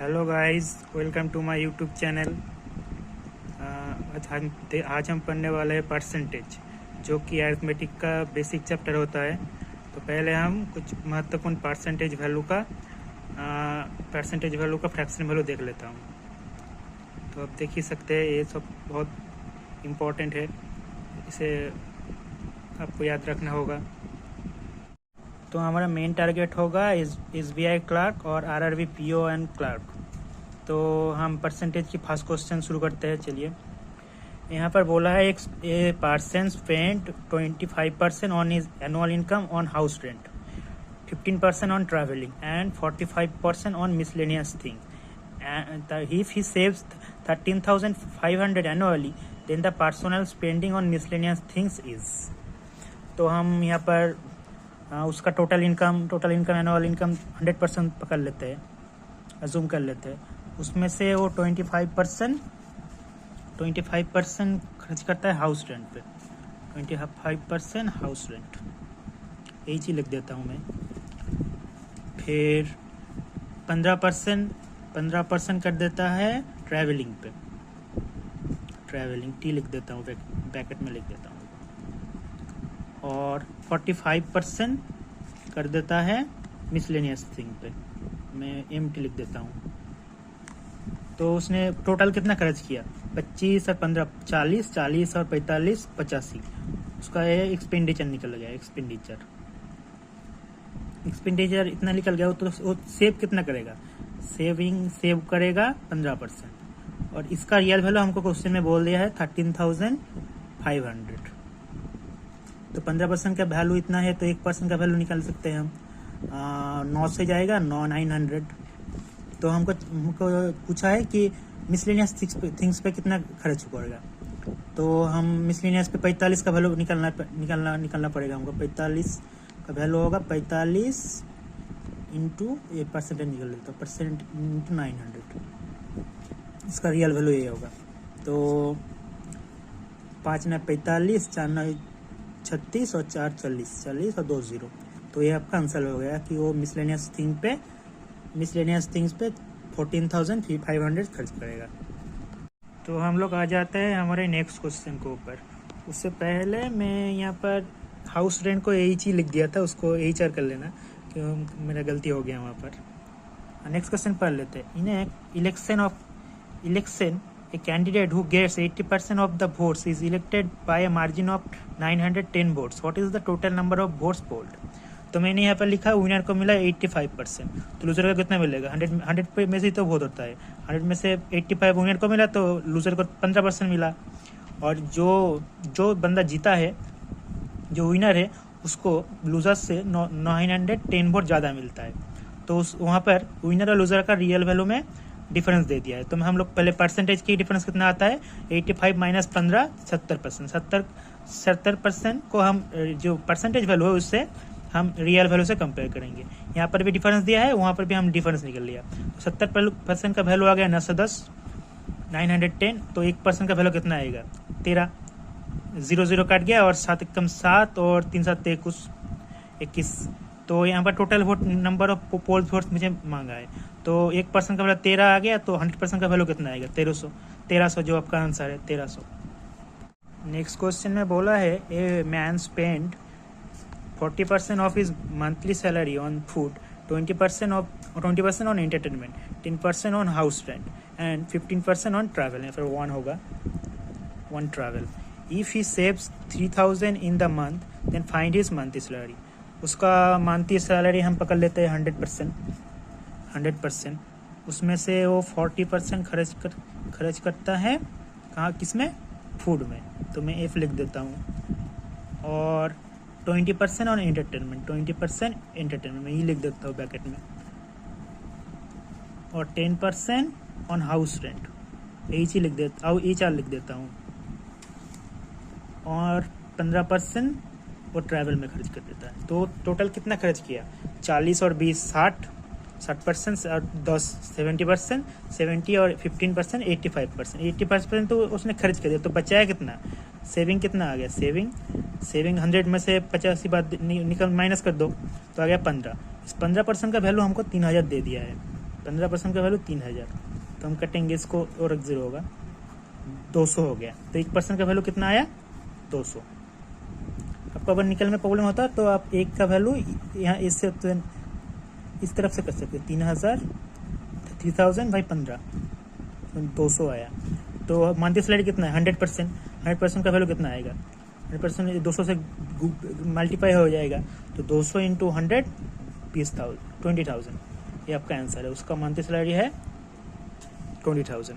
Hello guys, welcome to my YouTube channel. आज हम पढ़ने वाले हैं परसेंटेज, जो कि अरिथमेटिक का बेसिक चैप्टर होता है। तो पहले हम कुछ महत्वपूर्ण परसेंटेज वैल्यू का फ्रैक्शन वैल्यू देख लेता हूँ। तो आप देख ही सकते हैं, ये सब बहुत इम्पोर्टेंट है, इसे आपको याद रखना होगा। तो हमारा मेन टारगेट होगा SBI क्लर्क और RRB PO एंड क्लर्क। तो हम परसेंटेज की फर्स्ट क्वेश्चन शुरू करते हैं। चलिए, यहाँ पर बोला है a person spend 25% on his annual income on house rent, 15% on travelling and 45% on miscellaneous thing. If he saves 13,500 annually, then the personal spending on miscellaneous things is। तो हम यहाँ पर उसका टोटल इनकम एनुअल इनकम 100% पकड़ लेते हैं, assume कर लेते हैं। उसमें से वो 25% खर्च करता है हाउस रेंट पे। 25% हाउस रेंट, यही चीज़ लिख देता हूँ मैं। फिर 15% कर देता है ट्रैवलिंग पे, ट्रैवलिंग टी लिख देता हूँ, ब्रैकेट में लिख देता हूँ। और 45% कर देता है मिसलेनियस थिंग पे, मैं एम्प्टी लिख देता हूँ। तो उसने टोटल कितना खर्च किया? 25 और 15 40, 40 और 45 85। उसका ये एक्सपेंडिचर निकल गया। एक्सपेंडिचर इतना निकल गया। तो वो सेव कितना करेगा? सेव करेगा 15%। और इसका रियल वैल्यू हमको क्वेश्चन में बोल दिया है 13,500। तो 15% का वैल्यू इतना है, तो 1% का वैल्यू निकाल सकते हैं हम। 9 से जाएगा 900। तो हमको पूछा है कि मिसलेनियस थिंग्स पे कितना खर्च पड़ेगा। तो हम मिसलेनियस पे 45 का वैल्यू निकालना पड़ेगा हमको। 45 का वैल्यू होगा 45 इंटू ये परसेंटेज निकल लेता, परसेंट इंटू 900। इसका रियल वैल्यू ये होगा। तो 5 9 45, 4 9 36 और 4 40 और 2 0। तो ये आपका आंसर हो गया कि वो मिसलेनियस थिंग्स पे 14,500 खर्च करेगा। तो हम लोग आ जाते हैं हमारे नेक्स्ट क्वेश्चन के ऊपर। उससे पहले मैं यहाँ पर हाउस रेंट को यही चीज़ लिख दिया था, उसको HR कर लेना, कि मेरा गलती हो गया वहाँ पर। नेक्स्ट क्वेश्चन पढ़ लेते हैं। इन election a candidate who gets 80% of the votes is elected by a margin of 910 votes. What is the total number of votes polled? तो मैंने यहाँ पर लिखा विनर को मिला 85%, तो लूजर का कितना मिलेगा? 100 में से तो वोट होता है, 100 में से 85 विनर को मिला, तो लूजर को 15% मिला। और जो बंदा जीता है, जो विनर है, उसको लूजर से 910 वोट ज़्यादा मिलता है। तो वहाँ पर विनर और लूजर का रियल वैल्यू में डिफरेंस दे दिया है। तो हम लोग पहले परसेंटेज की डिफरेंस कितना आता है? 85 माइनस 15 70%। 70% को हम जो परसेंटेज वैल्यू है उससे हम रियल वैल्यू से कंपेयर करेंगे। यहाँ पर भी डिफरेंस दिया है, वहाँ पर भी हम डिफरेंस निकल लिया। तो 70% का वैल्यू आ गया 910, 910। तो 1% का वैल्यू कितना आएगा? 13। 0 0 काट गया, और 7 1 7 और 3 7 21। तो यहाँ पर total vote number of poll votes मुझे मांगा है। तो 1% का वैल्यू 13 आ गया, तो 100% का वैल्यू कितना आएगा? 1300, जो आपका आंसर है 1300। नेक्स्ट क्वेश्चन में बोला है a man spend 40% of his monthly salary on food, 20% on entertainment, 10% on house rent and 15% on travel. या फिर 1 होगा, 1 travel. If he saves 3,000 in the month, then find his monthly salary. उसका monthly salary हम पकड़ लेते हैं 100%। उसमें से वो 40% खर्च करता है कहाँ, किसमें? फूड में। तो मैं F लिख देता हूँ। और 20% ऑन एंटरटेनमेंट, 20% एंटरटेनमेंट में ये लिख देता हूँ ब्रैकेट में। और 10% ऑन हाउस रेंट, यही लिख देता हूँ। और 15% वो ट्रैवल में खर्च कर देता है। तो टोटल कितना खर्च किया? 40 और 20 60% और 10 70%, 70 और 15% 85%। 85% तो उसने खर्च कर दिया। तो बचाया कितना? सेविंग कितना आ गया? सेविंग 100 में से 85 बात निकल माइनस कर दो, तो आ गया 15। इस 15% का वैल्यू हमको 3,000 दे दिया है। 15% का वैल्यू 3000, तो हम कटेंगे इसको और 0 होगा, 200 हो गया। तो 1% का वैल्यू कितना आया? 200। आपको अगर निकलने में प्रॉब्लम होता तो आप 1 का वैल्यू यहाँ इससे इस तरफ से कर सकते, 3000 बाई 15, 200 आया। तो मंथली सैलरी कितना है? 100%। 100% का वैल्यू कितना आएगा? 100% 200 से मल्टीप्लाई हो जाएगा, तो 200 इंटू 100 20,000। ये आपका आंसर है। उसका मंथली सैलरी है 20,000।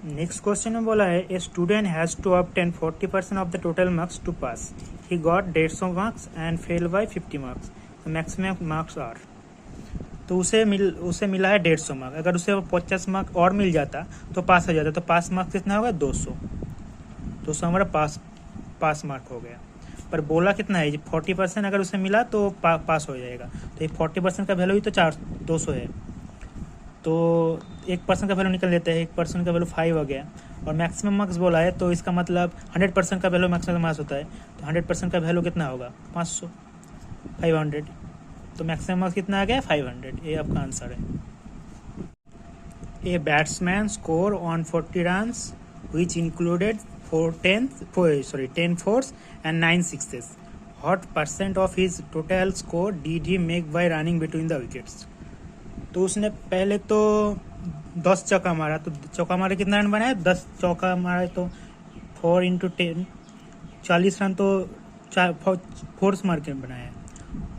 नेक्स्ट क्वेश्चन में बोला है a student has to obtain 40% of the total marks to pass. He got 150 marks and fail by 50 marks. Maximum marks are. तो उसे मिला है 150 मार्क। अगर उसे 50 मार्क और मिल जाता तो पास हो जाता। तो पास मार्क्स कितना होगा? 200 हमारा पास मार्क हो गया। पर बोला कितना है? 40% अगर उसे मिला तो पास हो जाएगा। तो ये 40% का वैल्यू ही तो 200 है। तो 1% का वैल्यू निकल लेते हैं। 1% का वैल्यू 5 हो गया। और मैक्सिमम मार्क्स बोला है, तो इसका मतलब 100% का वैल्यू मैक्सिमम मार्क्स होता है। तो 100% का वैल्यू कितना होगा? 500, 500। तो मैक्सिमम मार्क्स कितना आ गया? 500। ये आपका आंसर है। A batsman score on 40 runs which included 10 fours and 9 sixes. What percent of his total score did he make by running between the wickets? तो उसने पहले तो 10 चौका मारा। तो चौका मारे कितना रन बनाया? 10 चौका मारा तो 4 इंटू 10 40 रन। तो 4 मार के बनाया।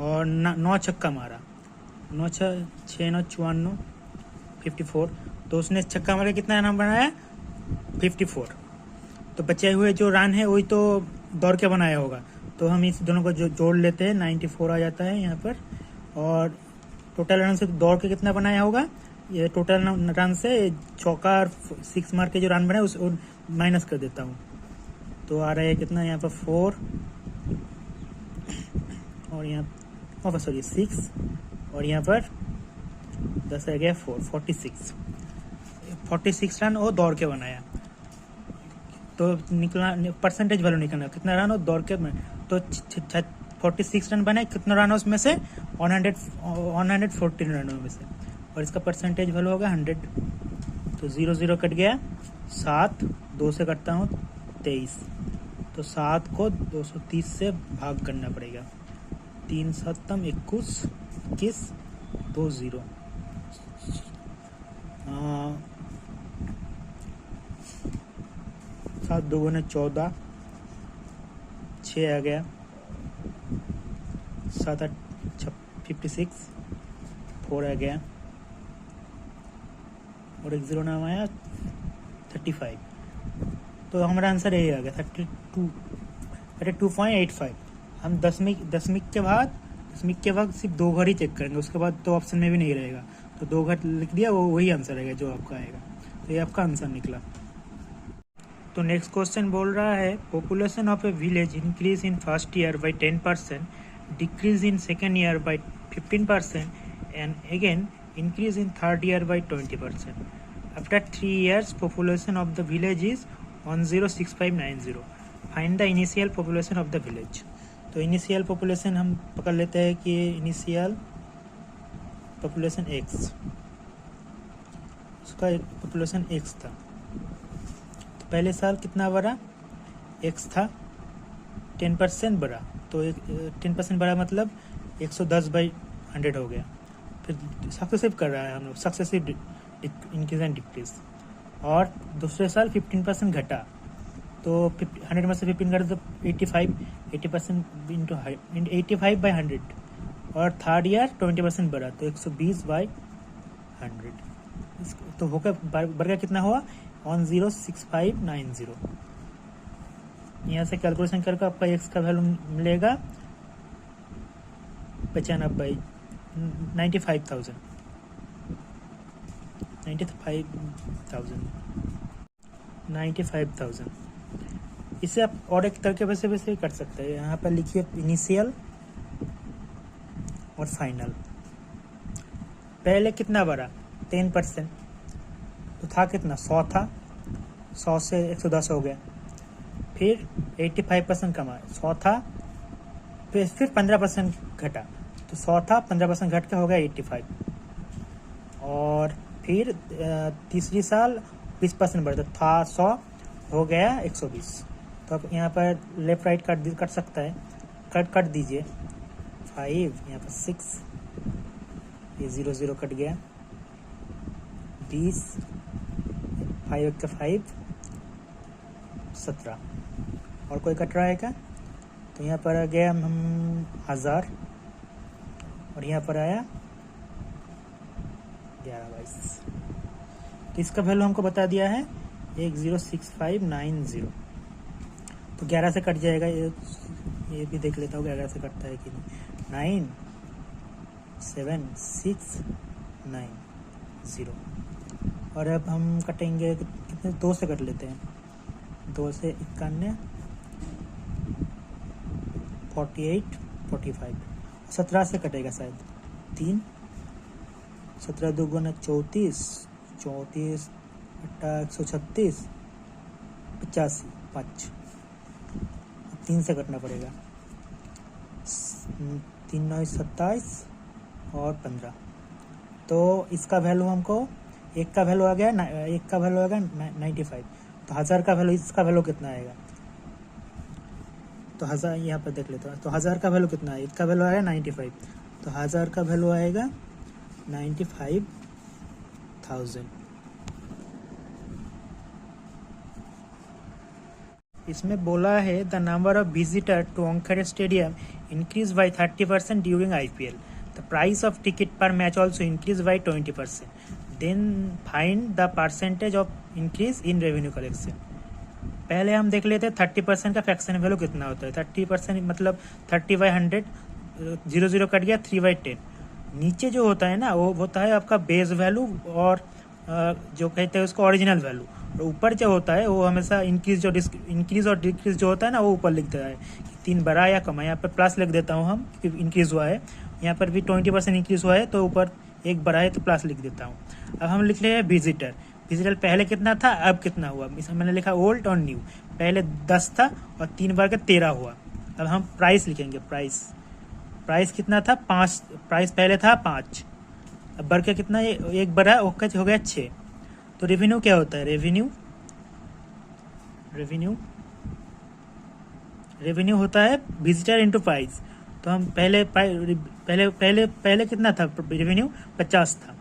और 9 छक्का मारा। 9 6 9 54 54। तो उसने छक्का मारे कितना रन बनाया? 54। तो बचे हुए जो रन है वही तो दौड़ के बनाया होगा। तो हम इस दोनों को जोड़ लेते हैं, 94 आ जाता है यहाँ पर। और टोटल रन से दौड़ के कितना बनाया होगा? ये टोटल रन से चौका और 6 मार के जो रन बनाए उस माइनस कर देता हूँ। तो आ रहा है कितना यहाँ पर? 4 और यहाँ 6 और यहाँ पर 10 आ गया 4, 46 रन वो दौड़ के बनाया। तो निकला परसेंटेज वैल्यू निकलना कितना रन हो दौड़ के में। तो 46 रन बने। कितना रन हो उसमें से? 114 रनों में से। और इसका परसेंटेज वैल्यू होगा 100। तो 0 0 कट गया। 7 2 से कटता हूँ 23। तो 7 को 230 से भाग करना पड़ेगा। 3 7 21 21 2 0। 7 2 14, 6 आ गया। 7 8 56, 4 आ गया। और एक 0 नाम आया 35। तो हमारा आंसर यही आ गया 32.85। हम दसवीं के बाद सिर्फ 2 घर ही चेक करेंगे। उसके बाद तो ऑप्शन में भी नहीं रहेगा। तो 2 घर लिख दिया, वही आंसर रहेगा जो आपका आएगा। तो ये आपका आंसर निकला। तो नेक्स्ट क्वेश्चन बोल रहा है population of a village increase in first year by 10%, decrease in second year by 15% and again increase in third year by 20%. After 3 years, population of the village is 106590. Find the initial population of the village. तो initial population हम पकड़ लेते हैं कि initial population x, उसका population x था। तो पहले साल कितना बढ़ा? x था 10% बढ़ा। तो 10% बढ़ा मतलब 110/100 हो गया। सक्सेसिव कर रहा है हम लोग, सक्सेसिव इंक्रीज एंड डिक्रीज। और दूसरे साल 15% घटा। तो 100 में से 15 घटा तो 80% इंटू 85/100। और थर्ड ईयर 20% बढ़ा तो 120/100। तो होकर बढ़ गया कितना हुआ? 106590। यहाँ से कैलकुलेशन करके आपका एक्स का वैल्यू मिलेगा 95,000। इसे आप और एक तरीके वैसे भी कर सकते हैं। यहाँ पर लिखिए इनिशियल और फाइनल। पहले कितना बढ़ा? 10%। तो था कितना? 100 था। 100 से 110 हो गया। फिर 85% कमा, 100 था। फिर 15% घटा। तो 100 था, 15% घट के हो गया 85। और फिर तीसरी साल 20% बढ़ता था, 100 हो गया 120। तो अब यहाँ पर लेफ्ट राइट कट सकता है, कट दीजिए। 5 यहाँ पर 6, ये 0 0 कट गया। 20, 5 का 5, 17। और कोई कट रहा है क्या? तो यहाँ पर आ गया हम 1000 और यहाँ पर आया 1122। तो इसका वैल्यू हमको बता दिया है 106590। तो 11 से कट जाएगा, ये भी देख लेता हूँ 11 से कटता है कि नहीं। 97690। और अब हम कटेंगे कितने, 2 से कट लेते हैं। 2 से 91, 48, 45। 17 से कटेगा शायद 3। 17 2 34, 34 136, 85, 5। 3 से कटना पड़ेगा। 3 9 27 और 15। तो इसका वैल्यू हमको, एक का वैल्यू आ गया 95। तो 1000 का वैल्यू, इसका वैल्यू कितना आएगा? तो 1000 यहाँ पर देख लेता हूँ। तो 1000 का वैल्यू कितना है? एक का वैल्यू आएगा 95। तो 1000 का वैल्यू आएगा 95,000। इसमें बोला है the number of visitor to Wankhede stadium increase by 30% during IPL। The price of ticket per match also increase by 20%। Then find the percentage of increase in revenue collection. पहले हम देख लेते हैं 30% का फ्रैक्शन वैल्यू कितना होता है। 30% मतलब 30/100, 0 0 कट गया, 3/10। नीचे जो होता है ना, वो होता है आपका बेस वैल्यू और जो कहते हैं उसको ओरिजिनल वैल्यू। और ऊपर जो होता है वो हमेशा इंक्रीज और डिक्रीज जो होता है ना, वो ऊपर लिख देता है कि 3 बढ़ा या कम है। यहाँ पर प्लस लिख देता हूँ हम कि इंक्रीज हुआ है। यहाँ पर भी 20% इंक्रीज हुआ है, तो ऊपर 1 बढ़ा है तो प्लस लिख देता हूँ। अब हम लिख रहे हैं विजिटर। पहले कितना था, अब कितना हुआ। इसमें मैंने लिखा ओल्ड और न्यू। पहले 10 था और 3 बार का 13 हुआ। अब हम प्राइस लिखेंगे। प्राइस कितना था, 5। प्राइस पहले था 5, अब बढ़ के कितना, 1 बढ़ा, ओके हो गया 6। तो रेवेन्यू क्या होता है? रेवेन्यू होता है विजिटर इंटू प्राइस। तो हम पहले कितना था रेवेन्यू, 50 था।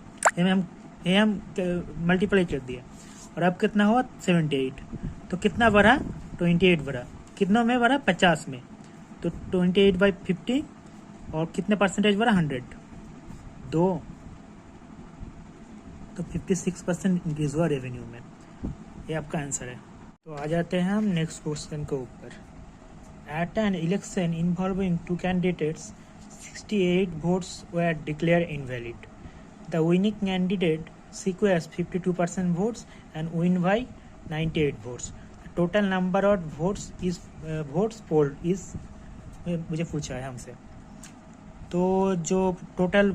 ये हम मल्टीप्लाई कर दिया। और अब कितना हुआ, 78। तो कितना बढ़ा, 28 बढ़ा। कितनों में बढ़ा, 50 में। तो 28/50 और कितने परसेंटेज बढ़ा, 100, 2। तो 56% इंक्रीज हुआ रेवेन्यू में। ये आपका आंसर है। तो आ जाते हैं हम नेक्स्ट क्वेश्चन के ऊपर। At an election involving 2 candidates, 68 votes were declared invalid. The winning candidate secures 52% votes and win by 98 votes. The total number of votes polled is, मुझे पूछा है हमसे। तो जो टोटल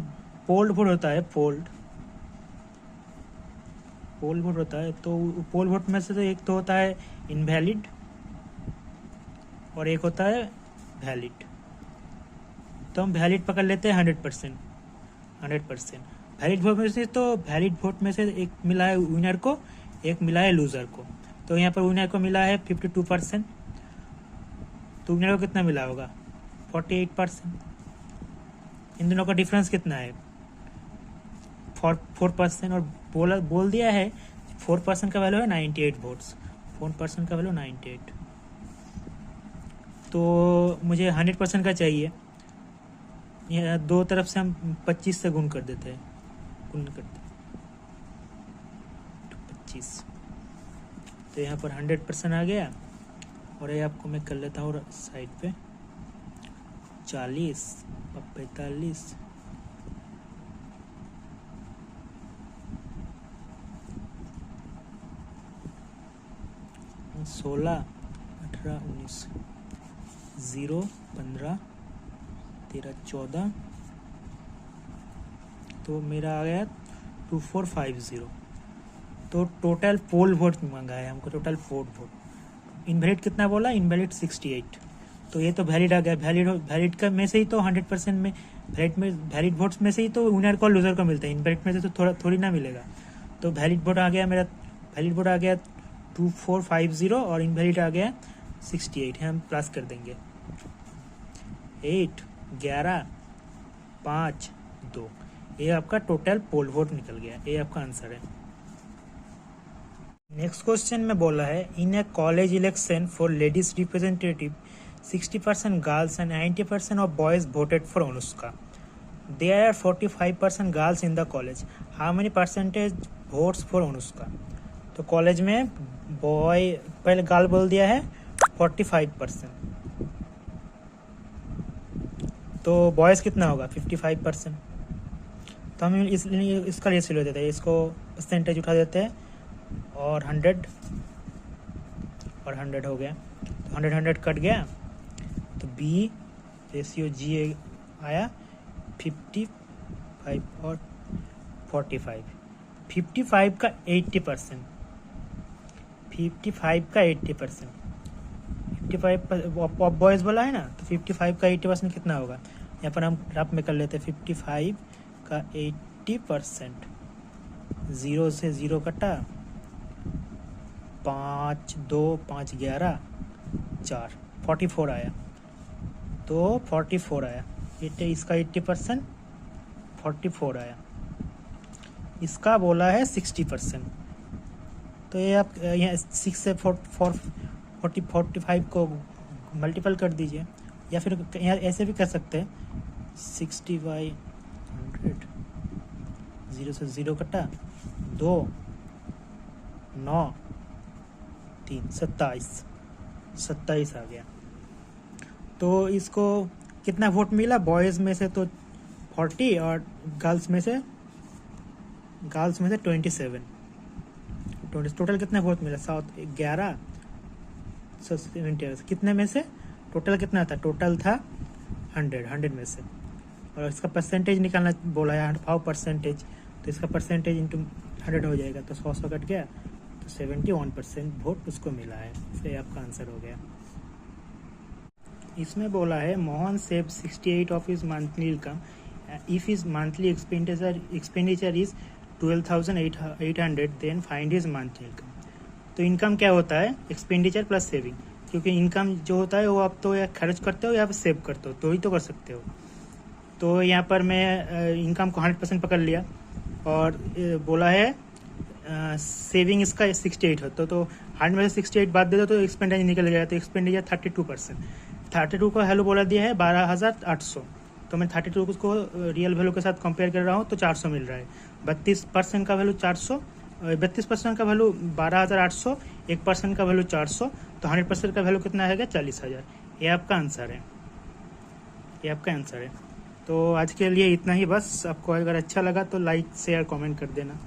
पोल्ड वोट होता है, पोल वोट होता है, तो पोल वोट में से तो एक तो होता है इनवैलिड और एक होता है वैलिड। तो हम वैलिड पकड़ लेते हैं 100%। वैलिड वोट में से, तो वैलिड वोट में से एक मिला है विनर को, एक मिला है लूजर को। तो यहाँ पर विनर को मिला है 52%। तो विनर को कितना मिला होगा, 48%। इन दोनों का डिफरेंस कितना है, 4%। और बोल दिया है 4% का वैल्यू है 98 वोट्स। 4% का वैल्यू 98। तो मुझे 100% का चाहिए। ये दो तरफ से हम 25 से गुण कर देते हैं, 25। तो यहाँ पर 100% आ गया। और ये आपको मैं कर लेता हूँ साइड पे, 40 और 45, 16, 18, 19, 0, 15, 13, 14। तो मेरा आ गया 2450। तो टोटल पोल वोट मांगा है हमको, टोटल पोल वोट। इनवैलिड कितना बोला, इनवैलिड 68। तो ये तो वैलिड आ गया। वैलिड का में से ही तो 100% में वैलिड वोट्स में से ही तो विनर को लूजर को मिलता है, इनवैलिड में से तो थोड़ी ना मिलेगा। तो वैलिड वोट आ गया मेरा, वैलिड वोट आ गया 2450 और इनवैलिड आ गया 68 है, हम प्लस कर देंगे 8 11 5 2। ये आपका टोटल पोल वोट निकल गया, ये आपका आंसर है। नेक्स्ट क्वेश्चन में बोला है in a college election for ladies representative 60% girls and 90% of boys voted for Anushka. There are 45% girls in the college, how many percentage votes for Anushka. तो कॉलेज में बॉय, पहले गर्ल बोल दिया है 45%, तो बॉयज कितना होगा 55%। तो हम इसका रेशियो ले देते हैं, इसको परसेंटेज उठा देते हैं और 100 और 100 हो गया, तो 100 कट गया, तो बी रेशियो जी आया 55 और 45। 55 का 80%, 55 का 80%, 55 बॉयज़ बोला है ना, तो 55 का 80% कितना होगा, यहाँ पर हम रफ में कर लेते हैं। 55 का 80%, 0 से 0 कटा, 5 2 5 11 4, 44 आया, तो 44 आया। इसका 80% 44 आया, इसका बोला है 60%। तो ये आप यहाँ 6 से 45 को मल्टीपल कर दीजिए, या फिर यहाँ ऐसे भी कर सकते हैं 60/100, 0 से 0 कटा, 2 9 3 27 आ गया। तो इसको कितना वोट मिला, बॉयज़ में से तो 40 और गर्ल्स में से 27। टोटल कितना वोट मिला, 11 70, कितने में से टोटल कितना था, टोटल था 100 में से, और इसका परसेंटेज निकालना बोला है 5%, तो इसका परसेंटेज इंटू 100 हो जाएगा, तो 100 कट गया, तो 71% वोट उसको मिला है, इसलिए आपका आंसर हो गया। इसमें बोला है Mohan save 68 of his monthly income if his monthly expenditure is 12,800 then find his monthly income. तो इनकम क्या होता है, एक्सपेंडिचर प्लस सेविंग, क्योंकि इनकम जो होता है वो आप तो या खर्च करते हो या फिर सेव करते हो, तो ही तो कर सकते हो। तो यहाँ पर मैं इनकम को 100% पकड़ लिया, और बोला है सेविंग इसका 68 होता, तो 100 में से 68 बात दे दो तो एक्सपेंडिचर निकल गया, तो एक्सपेंडिचर 32%। 32 का वैल्यू बोला दिया है 12,800, तो मैं 32 को रियल वैल्यू के साथ कंपेयर कर रहा हूँ, तो 400 मिल रहा है। 32% का वैल्यू 400, 32% का वैल्यू 12,800, 1% का वैल्यू 400, तो 100% का वैल्यू कितना है 40,000। ये आपका आंसर है, ये आपका आंसर है। तो आज के लिए इतना ही बस। आपको अगर अच्छा लगा तो लाइक शेयर कमेंट कर देना।